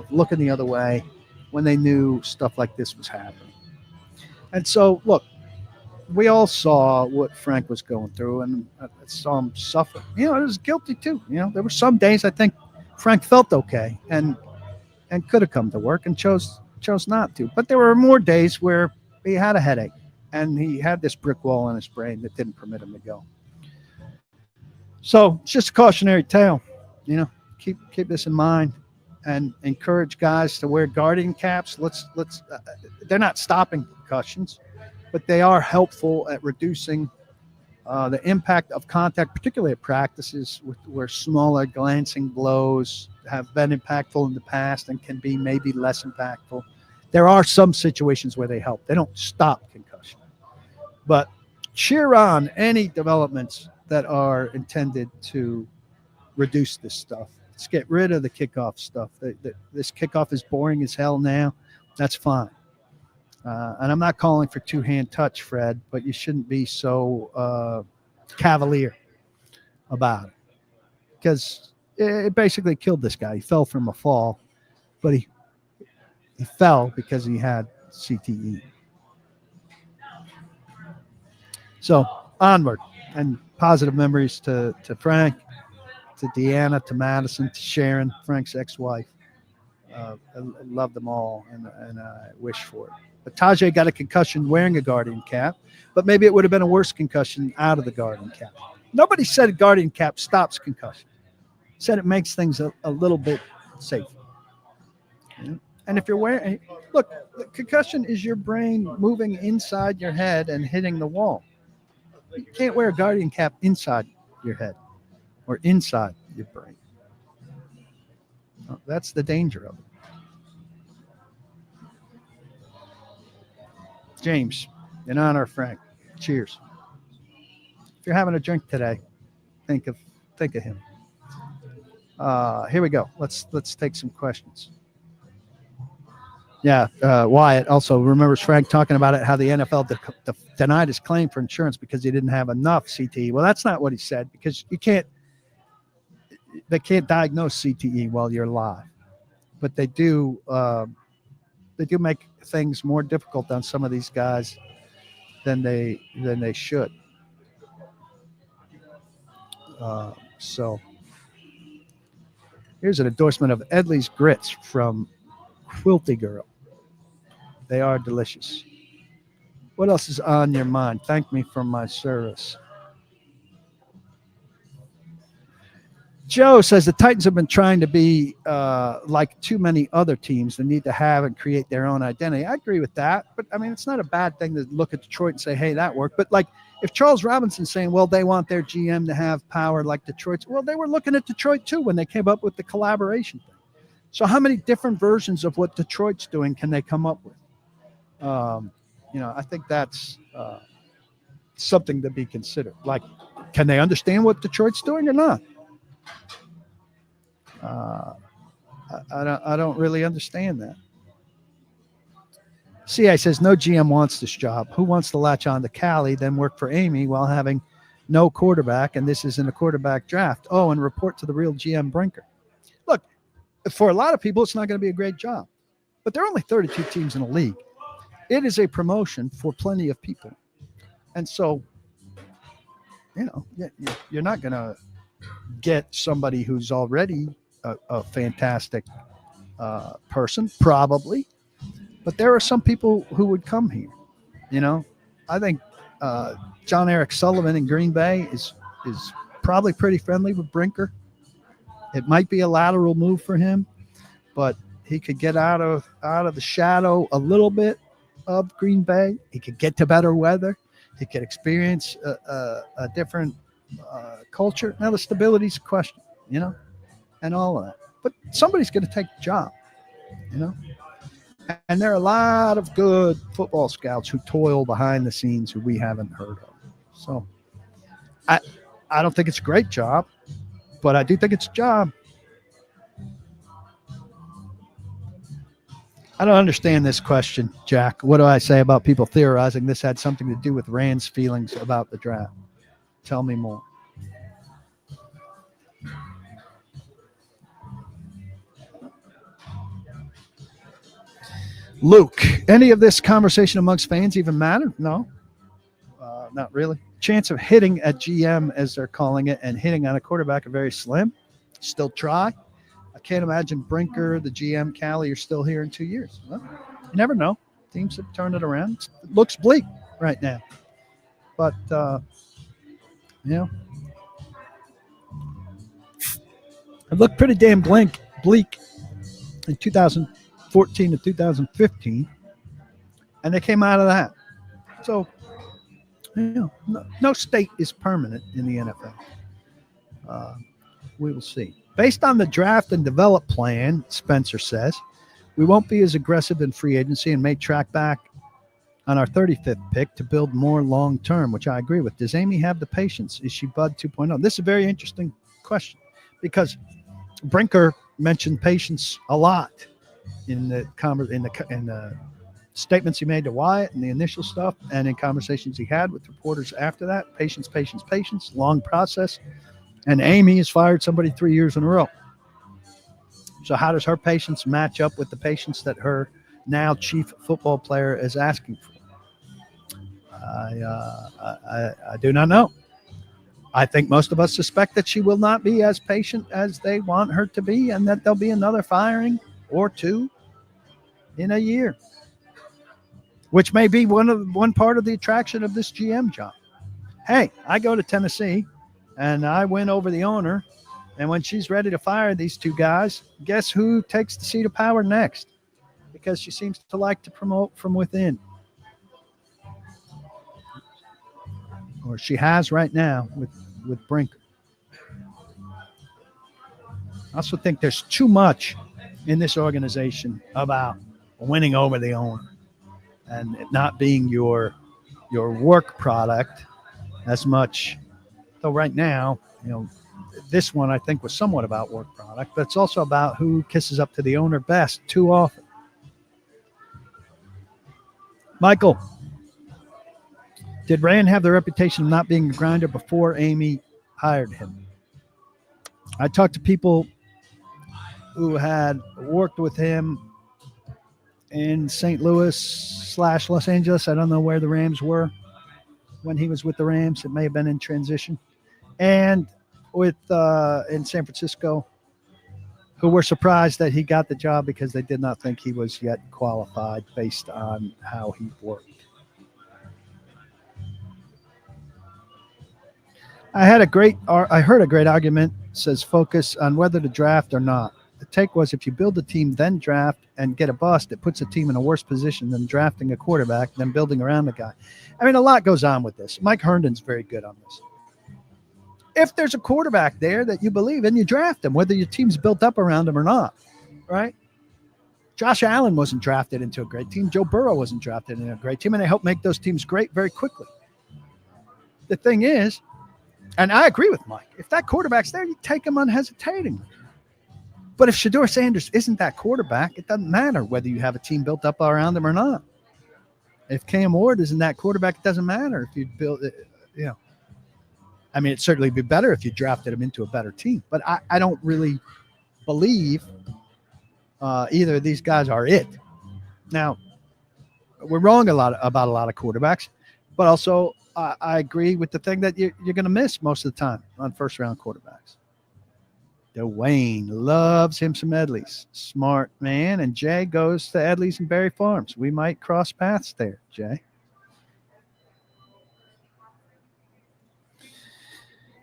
Speaker 1: looking the other way when they knew stuff like this was happening. And so, look, we all saw what Frank was going through, and I saw him suffer. It was guilty too. There were some days I think Frank felt okay and could have come to work and chose not to. But there were more days where he had a headache and he had this brick wall in his brain that didn't permit him to go. So it's just a cautionary tale. Keep this in mind and encourage guys to wear guardian caps. They're not stopping concussions, but they are helpful at reducing the impact of contact, particularly at practices where smaller glancing blows have been impactful in the past and can be maybe less impactful. There are some situations where they help. They don't stop concussion. But cheer on any developments that are intended to reduce this stuff. Let's get rid of the kickoff stuff. This kickoff is boring as hell now. That's fine. And I'm not calling for two-hand touch, Fred, but you shouldn't be so cavalier about it, because it basically killed this guy. He fell from a fall, but he fell because he had CTE. So onward, and positive memories to Frank, to Deanna, to Madison, to Sharon, Frank's ex-wife. I love them all, and I wish for it. But Tajay got a concussion wearing a guardian cap, but maybe it would have been a worse concussion out of the guardian cap. Nobody said a guardian cap stops concussion. Said it makes things a little bit safer. And if you're wearing, look, the concussion is your brain moving inside your head and hitting the wall. You can't wear a guardian cap inside your head or inside your brain. That's the danger of it. James, in honor of Frank, cheers. If you're having a drink today, think of him. Here we go. Let's take some questions. Yeah, Wyatt also remembers Frank talking about it, how the NFL denied his claim for insurance because he didn't have enough CTE. Well, that's not what he said, because they can't diagnose CTE while you're live, but they do make things more difficult on some of these guys than they should. So here's an endorsement of Edleys grits from Quilty Girl. They are delicious. What else is on your mind? Thank me for my service. Joe says the Titans have been trying to be like too many other teams that need to have and create their own identity. I agree with that, but I mean, it's not a bad thing to look at Detroit and say, hey, that worked. But like if Charles Robinson's saying, well, they want their GM to have power like Detroit's, well, they were looking at Detroit too when they came up with the collaboration thing. So how many different versions of what Detroit's doing can they come up with? I think that's something to be considered. Like, can they understand what Detroit's doing or not? I don't really understand that. CI says no GM wants this job. Who wants to latch on to Cali, then work for Amy while having no quarterback, and this isn't a quarterback draft? Oh, and report to the real GM Brinker. Look, for a lot of people, it's not going to be a great job, but there are only 32 teams in the league. It is a promotion for plenty of people, and so you're not going to get somebody who's already a fantastic person, probably, but there are some people who would come here. I think John Eric Sullivan in Green Bay is probably pretty friendly with Brinker. It might be a lateral move for him, but he could get out of the shadow a little bit of Green Bay. He could get to better weather. He could experience a different culture. Now the stability's a question, and all of that. But somebody's going to take the job, And there are a lot of good football scouts who toil behind the scenes who we haven't heard of. So I don't think it's a great job, but I do think it's a job. I don't understand this question, Jack. What do I say about people theorizing this had something to do with Rand's feelings about the draft? Tell me more. Luke, any of this conversation amongst fans even matter? No, not really. Chance of hitting at GM, as they're calling it, and hitting on a quarterback are very slim. Still try. I can't imagine Brinker, the GM, Cali, are still here in 2 years. Well, you never know. Teams have turned it around. It looks bleak right now. But, It looked pretty damn bleak in 2014 to 2015, and they came out of that. So, no state is permanent in the NFL. We will see. Based on the draft and develop plan, Spencer says, we won't be as aggressive in free agency and may track back on our 35th pick to build more long-term, which I agree with. Does Amy have the patience? Is she Bud 2.0? This is a very interesting question because Brinker mentioned patience a lot in the statements he made to Wyatt and the initial stuff, and in conversations he had with reporters after that. Patience, long process. And Amy has fired somebody 3 years in a row. So how does her patience match up with the patience that her now chief football player is asking for? I do not know. I think most of us suspect that she will not be as patient as they want her to be, and that there'll be another firing or two in a year, which may be one part of the attraction of this GM job. Hey, I go to Tennessee and I win over the owner, and when she's ready to fire these two guys, guess who takes the seat of power next? Because she seems to like to promote from within. Or she has right now with Brinker. I also think there's too much in this organization about winning over the owner and it not being your work product as much. Though right now, this one I think was somewhat about work product, but it's also about who kisses up to the owner best too often. Michael, did Ran have the reputation of not being a grinder before Amy hired him? I talked to people who had worked with him in St. Louis / Los Angeles. I don't know where the Rams were when he was with the Rams. It may have been in transition. And with in San Francisco, who were surprised that he got the job because they did not think he was yet qualified based on how he worked. I heard a great argument, says focus on whether to draft or not. The take was if you build a team, then draft and get a bust, it puts a team in a worse position than drafting a quarterback, than building around the guy. I mean, a lot goes on with this. Mike Herndon's very good on this. If there's a quarterback there that you believe in, you draft him, whether your team's built up around him or not, right? Josh Allen wasn't drafted into a great team. Joe Burrow wasn't drafted into a great team, and they helped make those teams great very quickly. The thing is, and I agree with Mike, if that quarterback's there, you take him unhesitatingly. But if Shedeur Sanders isn't that quarterback, it doesn't matter whether you have a team built up around him or not. If Cam Ward isn't that quarterback, it doesn't matter if you build it, I mean, it'd certainly be better if you drafted him into a better team. But I don't really believe either of these guys are it. Now, we're wrong about a lot of quarterbacks, but also I agree with the thing that you're going to miss most of the time on first-round quarterbacks. Dwayne loves him some Edleys. Smart man. And Jay goes to Edleys and Berry Farms. We might cross paths there, Jay.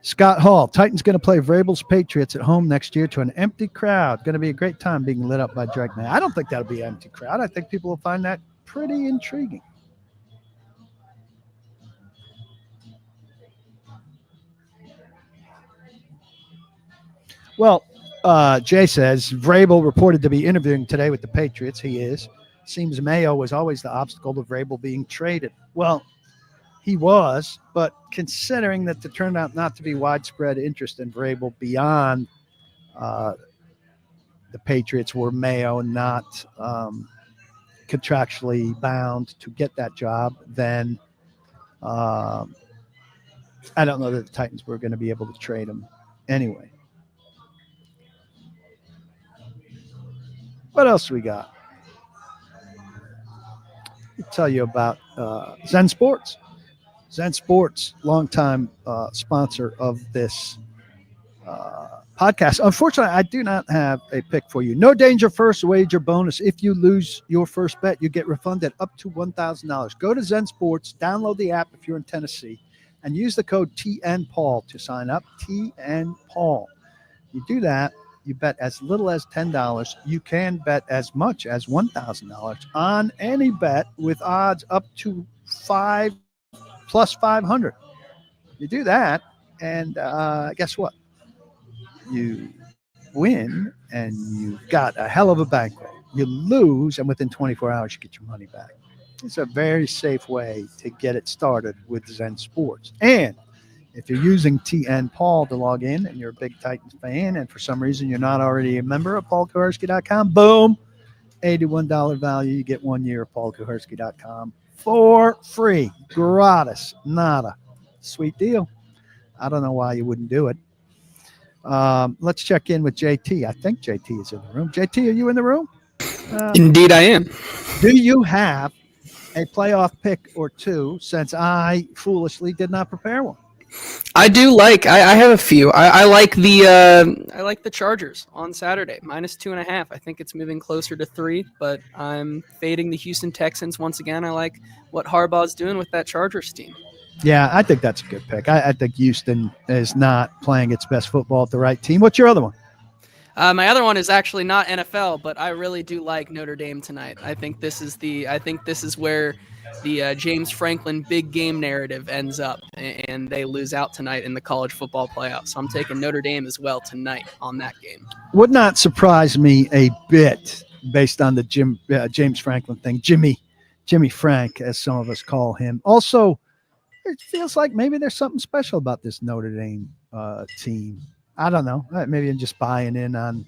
Speaker 1: Scott Hall, Titans going to play Vrabel's Patriots at home next year to an empty crowd. Going to be a great time being lit up by Drake. I don't think that'll be an empty crowd. I think people will find that pretty intriguing. Well, Jay says Vrabel reported to be interviewing today with the Patriots. He is. Seems Mayo was always the obstacle to Vrabel being traded. Well, he was, but considering that there turned out not to be widespread interest in Vrabel beyond the Patriots were Mayo not contractually bound to get that job, then I don't know that the Titans were going to be able to trade him anyway. What else we got? I'll tell you about Zen Sports. Zen Sports, longtime sponsor of this podcast. Unfortunately, I do not have a pick for you. No danger first wager bonus. If you lose your first bet, you get refunded up to $1,000. Go to Zen Sports, download the app if you're in Tennessee, and use the code TNPaul to sign up. TNPaul. You do that, You bet as little as $10. You can bet as much as $1,000 on any bet with odds up to 5 plus 500. You do that, and guess what? You win, and you've got a hell of a bankroll. You lose, and within 24 hours, you get your money back. It's a very safe way to get it started with Zen Sports. And if you're using TN Paul to log in and you're a big Titans fan and for some reason you're not already a member of paulkuharsky.com, boom, $81 value. You get 1 year of paulkuharsky.com for free, gratis, nada. Sweet deal. I don't know why you wouldn't do it. Let's check in with JT. I think JT is in the room. JT, are you in the room?
Speaker 2: Indeed, I am.
Speaker 1: Do you have a playoff pick or two, since I foolishly did not prepare one?
Speaker 2: I do like. I have a few. I like the Chargers on Saturday -2.5. I think it's moving closer to 3, but I'm fading the Houston Texans once again. I like what Harbaugh's doing with that Chargers team.
Speaker 1: Yeah, I think that's a good pick. I think Houston is not playing its best football at the right team. What's your other one?
Speaker 2: My other one is actually not NFL, but I really do like Notre Dame tonight. I think this is where the James Franklin big game narrative ends up, and they lose out tonight in the college football playoffs. So I'm taking Notre Dame as well tonight on that game.
Speaker 1: Would not surprise me a bit based on the James Franklin thing, Jimmy Frank, as some of us call him. Also, it feels like maybe there's something special about this Notre Dame team. I don't know. Maybe I'm just buying in on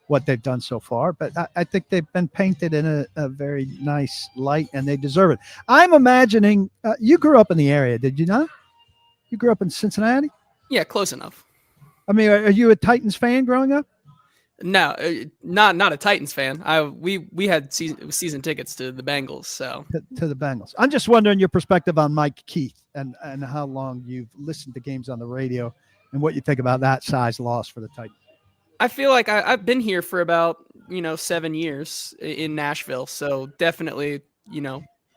Speaker 1: what they've done so far, but I think they've been painted in a very nice light, and they deserve it. I'm imagining you grew up in the area, did you not? You grew up in Cincinnati?
Speaker 2: Yeah, close enough.
Speaker 1: I mean, are you a Titans fan growing up?
Speaker 2: No, not a Titans fan. We had season tickets to the Bengals, so
Speaker 1: to the Bengals. I'm just wondering your perspective on Mike Keith and how long you've listened to games on the radio and what you think about that size loss for the Titans.
Speaker 2: I feel like I've been here for about 7 years in Nashville, so definitely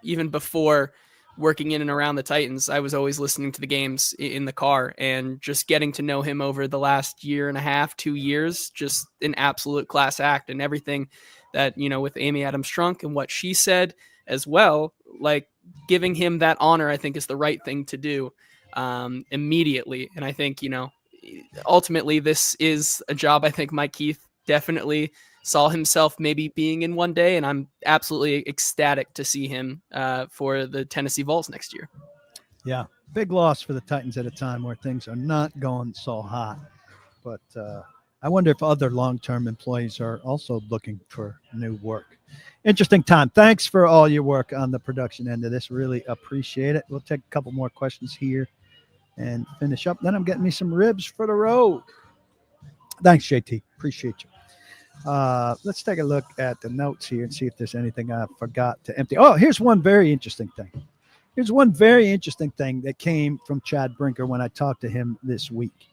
Speaker 2: even before working in and around the Titans, I was always listening to the games in the car, and just getting to know him over the last year and a half, 2 years, just an absolute class act, and everything that, with Amy Adam Strunk and what she said as well, like giving him that honor, I think is the right thing to do immediately. And I think, ultimately this is a job I think Mike Keith definitely saw himself maybe being in one day, and I'm absolutely ecstatic to see him for the Tennessee Vols next year.
Speaker 1: Yeah, big loss for the Titans at a time where things are not going so hot. But I wonder if other long-term employees are also looking for new work. Interesting time. Thanks for all your work on the production end of this. Really appreciate it. We'll take a couple more questions here and finish up. Then I'm getting me some ribs for the road. Thanks, JT. Appreciate you. Let's take a look at the notes here and see if there's anything I forgot to empty. Oh, here's one very interesting thing. Here's one very interesting thing that came from Chad Brinker when I talked to him this week.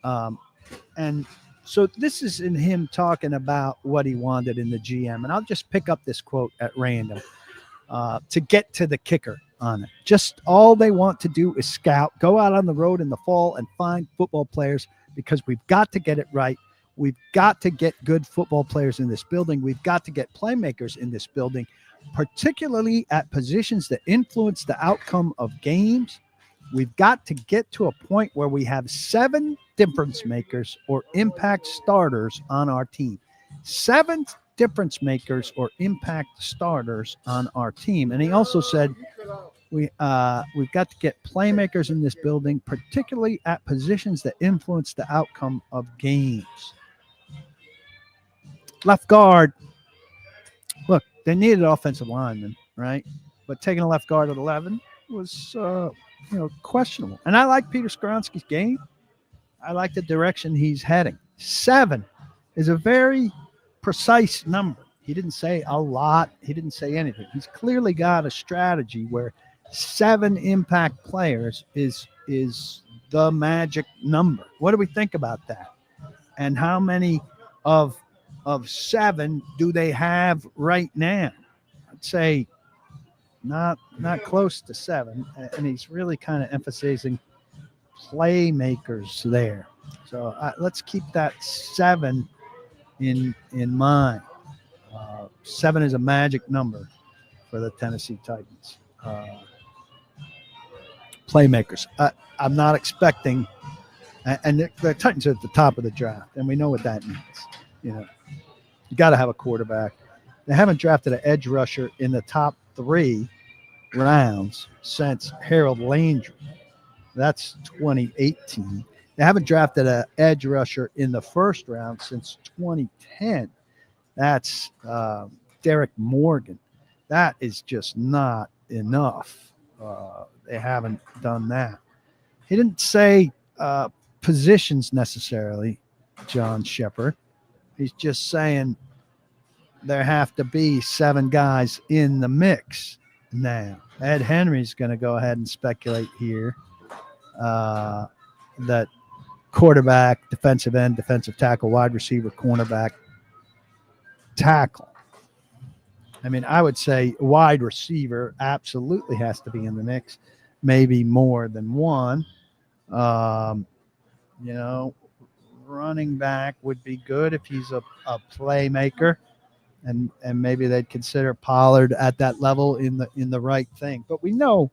Speaker 1: And so this is in him talking about what he wanted in the GM. And I'll just pick up this quote at random to get to the kicker on it. Just all they want to do is scout, go out on the road in the fall and find football players, because we've got to get it right. We've got to get good football players in this building. We've got to get playmakers in this building, particularly at positions that influence the outcome of games. We've got to get to a point where we have 7 difference makers or impact starters on our team. 7 difference makers or impact starters on our team. And he also said we've got to get playmakers in this building, particularly at positions that influence the outcome of games. Left guard. Look, they needed offensive linemen, right? But taking a left guard at 11 was, questionable. And I like Peter Skoronski's game. I like the direction he's heading. 7 is a very precise number. He didn't say a lot. He didn't say anything. He's clearly got a strategy where 7 impact players is the magic number. What do we think about that? And how many of 7 do they have right now? I'd say not close to 7. And he's really kind of emphasizing playmakers there. So let's keep that 7 in mind. 7 is a magic number for the Tennessee Titans. Playmakers. I'm not expecting, and the Titans are at the top of the draft, and we know what that means. You got to have a quarterback. They haven't drafted an edge rusher in the top 3 rounds since Harold Landry. That's 2018. They haven't drafted an edge rusher in the first round since 2010. That's Derek Morgan. That is just not enough. They haven't done that. He didn't say positions necessarily, John Shepard. He's just saying there have to be 7 guys in the mix now. Ed Henry's going to go ahead and speculate here that quarterback, defensive end, defensive tackle, wide receiver, cornerback, tackle. I mean, I would say wide receiver absolutely has to be in the mix, maybe more than one. Running back would be good if he's a playmaker, and maybe they'd consider Pollard at that level in the right thing. But we know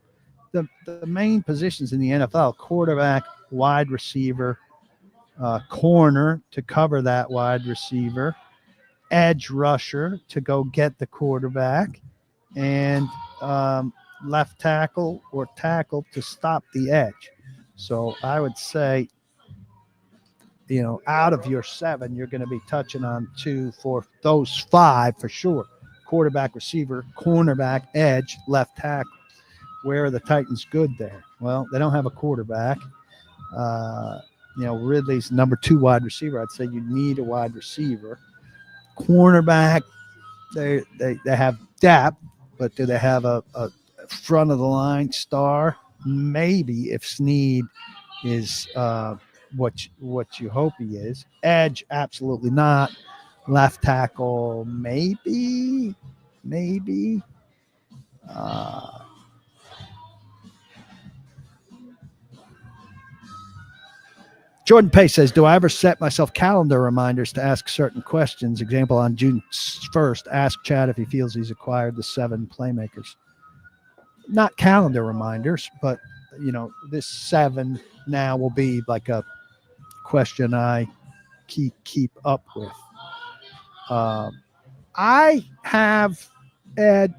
Speaker 1: the main positions in the NFL: quarterback, wide receiver, corner to cover that wide receiver, edge rusher to go get the quarterback, and left tackle or tackle to stop the edge. So I would say, out of your 7, you're going to be touching on 2 for those 5 for sure. Quarterback, receiver, cornerback, edge, left tackle. Where are the Titans good there? Well, they don't have a quarterback. Ridley's number 2 wide receiver. I'd say you need a wide receiver. Cornerback, they have depth, but do they have a front of the line star? Maybe if Snead is what you hope he is. Edge, absolutely not. Left tackle, maybe. Jordan Pace says, do I ever set myself calendar reminders to ask certain questions? Example, on June 1st, ask Chad if he feels he's acquired the 7 playmakers. Not calendar reminders, but, this 7 now will be like a question I keep up with. I have, Ed,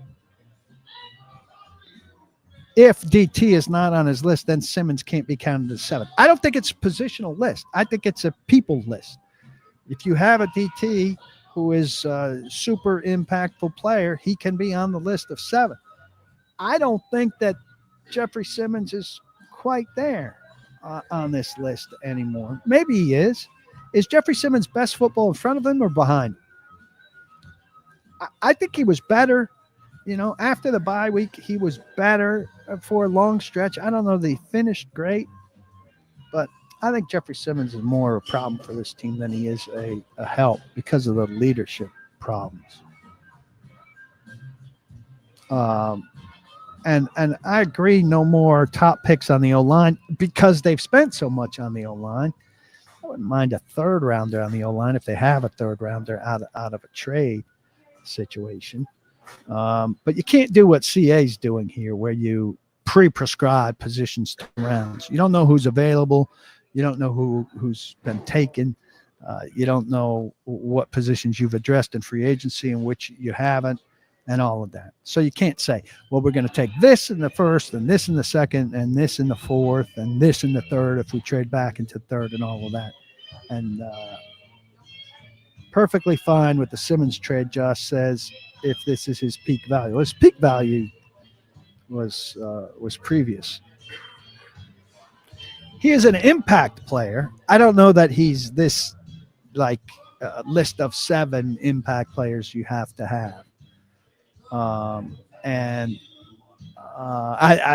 Speaker 1: if DT is not on his list, then Simmons can't be counted as 7. I don't think it's a positional list. I think it's a people list. If you have a DT who is a super impactful player, he can be on the list of 7. I don't think that Jeffrey Simmons is quite there on this list anymore. Maybe he is. Is Jeffrey Simmons best football in front of him or behind him? I think he was better. After the bye week, he was better for a long stretch. I don't know that he finished great, but I think Jeffrey Simmons is more a problem for this team than he is a help because of the leadership problems. And I agree, no more top picks on the O-line because they've spent so much on the O-line. I wouldn't mind a 3rd rounder on the O-line if they have a 3rd rounder out of a trade situation. But you can't do what CA's doing here, where you pre-prescribe positions to rounds. You don't know who's available. You don't know who's been taken. You don't know what positions you've addressed in free agency and which you haven't, and all of that. So you can't say, well, we're going to take this in the 1st and this in the 2nd and this in the 4th and this in the 3rd if we trade back into 3rd and all of that. And perfectly fine with the Simmons trade, Josh says, if this is his peak value. His peak value was previous. He is an impact player. I don't know that he's this list of 7 impact players you have to have. I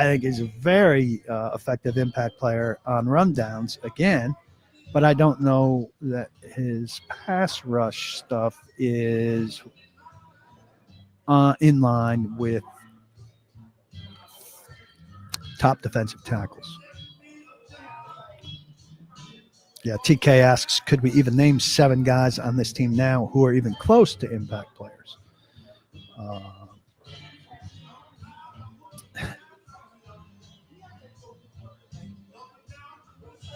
Speaker 1: think he's a very effective impact player on rundowns again, but I don't know that his pass rush stuff is in line with top defensive tackles. Yeah, TK asks, could we even name 7 guys on this team now who are even close to impact players?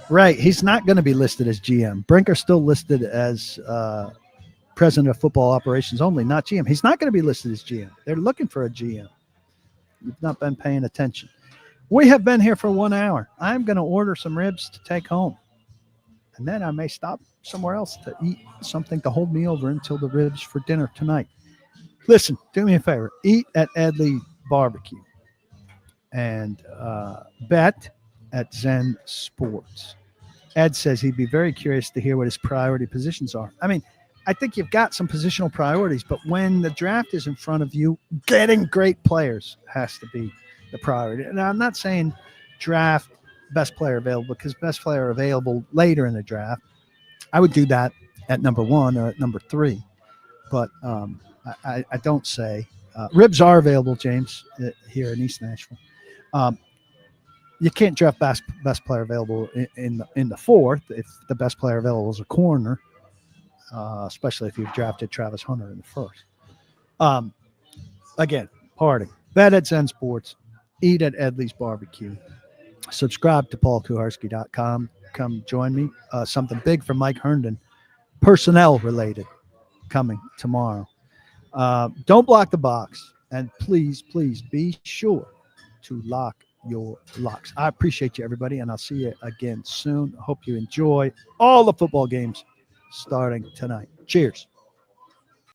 Speaker 1: Right. He's not going to be listed as GM. Brinker's still listed as president of football operations only, not GM. He's not going to be listed as GM. They're looking for a GM. You've not been paying attention. We have been here for 1 hour. I'm going to order some ribs to take home. And then I may stop somewhere else to eat something to hold me over until the ribs for dinner tonight. Listen, do me a favor. Eat at Edleys BBQ and bet at Zen Sports. Ed says he'd be very curious to hear what his priority positions are. I mean, I think you've got some positional priorities, but when the draft is in front of you, getting great players has to be the priority. And I'm not saying draft best player available, because best player available later in the draft, I would do that at number 1 or at number 3. But I don't say ribs are available, James, here in East Nashville. You can't draft best player available in the 4th if the best player available is a corner, especially if you've drafted Travis Hunter in the 1st. Again, parting. Bet at Zen Sports. Eat at Edleys BBQ. Subscribe to paulkuharsky.com. Come join me. Something big from Mike Herndon, personnel related, coming tomorrow. Don't block the box. And please, please be sure to lock your locks. I appreciate you, everybody, and I'll see you again soon. I hope you enjoy all the football games starting tonight. Cheers.